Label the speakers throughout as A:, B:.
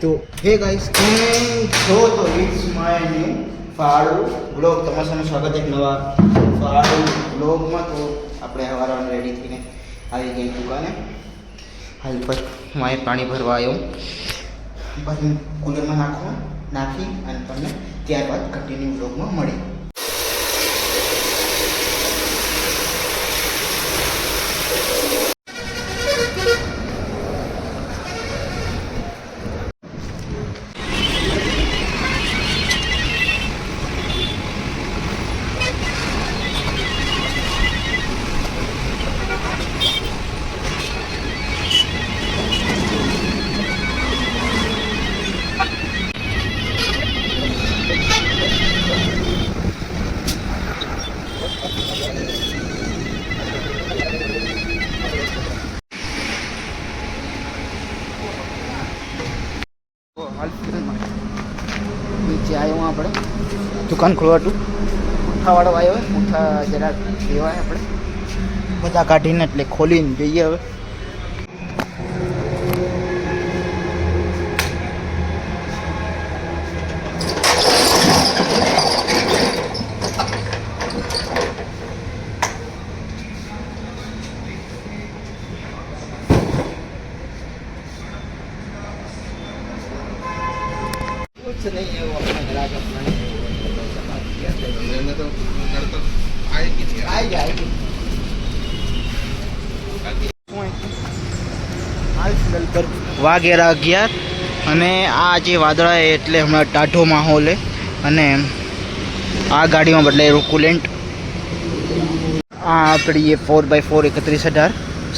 A: તો હે ગાઈસ કેમ છો? તો ઇટ્સ માય ન્યૂ ફાળુ બ્લોગ. તમારા સામે સ્વાગત એક નવા ફાળુ બ્લોગમાં. તો આપણે હવારમાં રેડી થઈને આવી ગઈ દુકાને. હાલ પર માએ પાણી ભરવા આવ્યો. પછી કુલરમાં નાખી અને તમને ત્યારબાદ કન્ટિન્યુ બ્લોગમાં મળી. નીચે આવ્યો આપણે દુકાન ખોલવાટું. પૂઠાવાળો આવ્યો હોય, પૂઠા જરા લેવાય આપણે બધા કાઢીને, એટલે ખોલીને જઈએ હવે. कुछ नहीं है वो अपना ग्राहक अपना तो आएगी हाल पर વાગેરા 11 અને આ જે વાદળા એટલે હમણાં ટાઢો માહોલ છે. અને આ ગાડીમાં બદલાયેલું કુલેન્ટ. આ આપણી એ 4x4 3118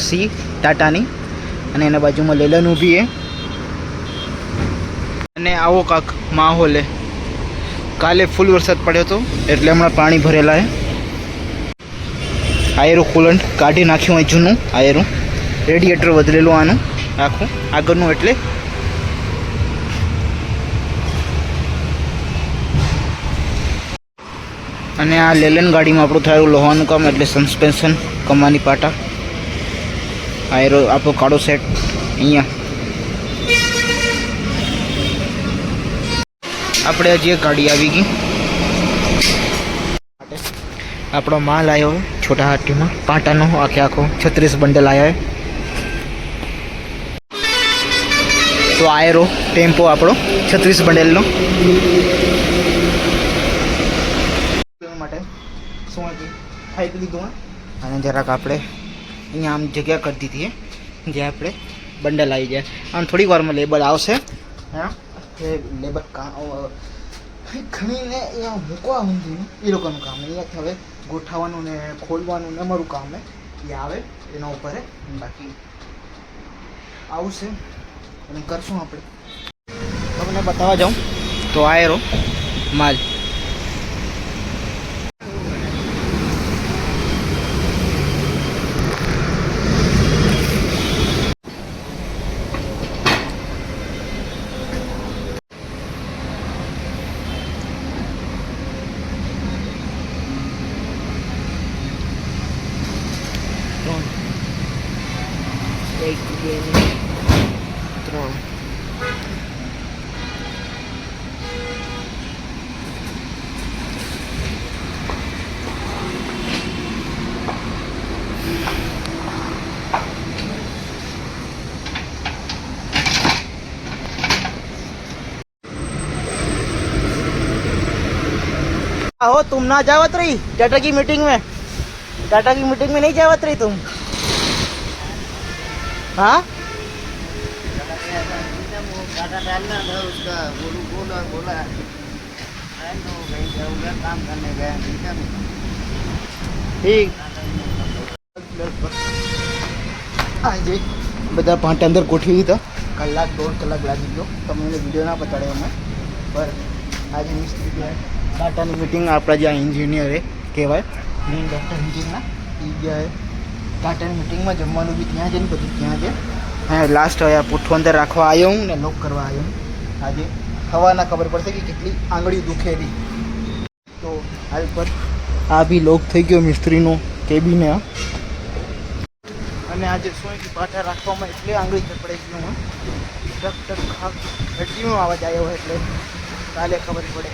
A: સી ટાટાની, અને એના બાજુમાં લેલન ઊભી છે. અને આવો કાંક માહોલ છે. કાલે ફૂલ વરસાદ પડ્યો હતો એટલે હમણાં પાણી ભરેલા છે. આયરું કુલન્ટ કાઢી નાખ્યું હોય જૂનું. આયરું રેડિએટર બદલેલું આનું આખું આગળનું. એટલે અને આ લેલન ગાડીમાં આપણું થયું લોહાનું કામ, એટલે સસ્પેન્શન કમાની પાટા. આયરો આપણો કાળો સેટ અહીંયા. આપણે હજી એક ગાડી આવી ગઈ. આપણો માલ આવ્યો હોય છોટા હાથીમાં પાટાનો, આખો 36 બંડલ આવ્યા હોય. તો આયરો ટેમ્પો આપણો 36 બંડલનો માટે શું ખાઈ લીધું. અને જરાક આપણે અહીંયા આમ જગ્યા કરી દીધી છે જ્યાં આપણે બંડલ આવી જાય. આમ થોડીક વારમાં લેબલ આવશે. હા, લેબર ખણીને અહીંયા મૂકવા ઊંધીને એ લોકોનું કામ. અહીંયાથી હવે ગોઠવવાનું ને ખોલવાનું ને અમારું કામ એ આવે એના ઉપર. બાકી આવશે અને કરશું આપણે. તમને બતાવવા જાઉં તો આયરો માલ. એક બે ત્રણ. हो तुम ना जावत रही टाटा की मीटिंग में? टाटा की मीटिंग में नहीं जावत रही तुम? हाँ ठीक. આજે બધા પાંચ અંદર ગોઠવી દીધા. કલાક 1.5 કલાક લાગી ગયો. તમને વિડીયો ના બતાડ્યો અમે, પર આજે મિસ્ત્રી ટાટાની મીટિંગ. આપણા જ્યાં એન્જિનિયર કહેવાય મેઇન ડૉક્ટર એન્જિનિયરના એ ગયા ટાટાની મીટિંગમાં. જમવાનું બી ત્યાં છે ને બધું ત્યાં છે. હા, લાસ્ટ હવે પુઠ્ઠો અંદર રાખવા આવ્યો હું ને લોક કરવા આવ્યો હું. આજે હવાના ખબર પડશે કે કેટલી આંગળી દુખેલી. તો હાલ પર આ બી લોક થઈ ગયો મિસ્ત્રીનો કેબિને. અને આજે શું પાટા રાખવામાં એટલે આંગળી પકડાઈ ગયું. ટક ટક ઘંટીનો અવાજ આવ્યો હોય એટલે કાલે ખબર પડે.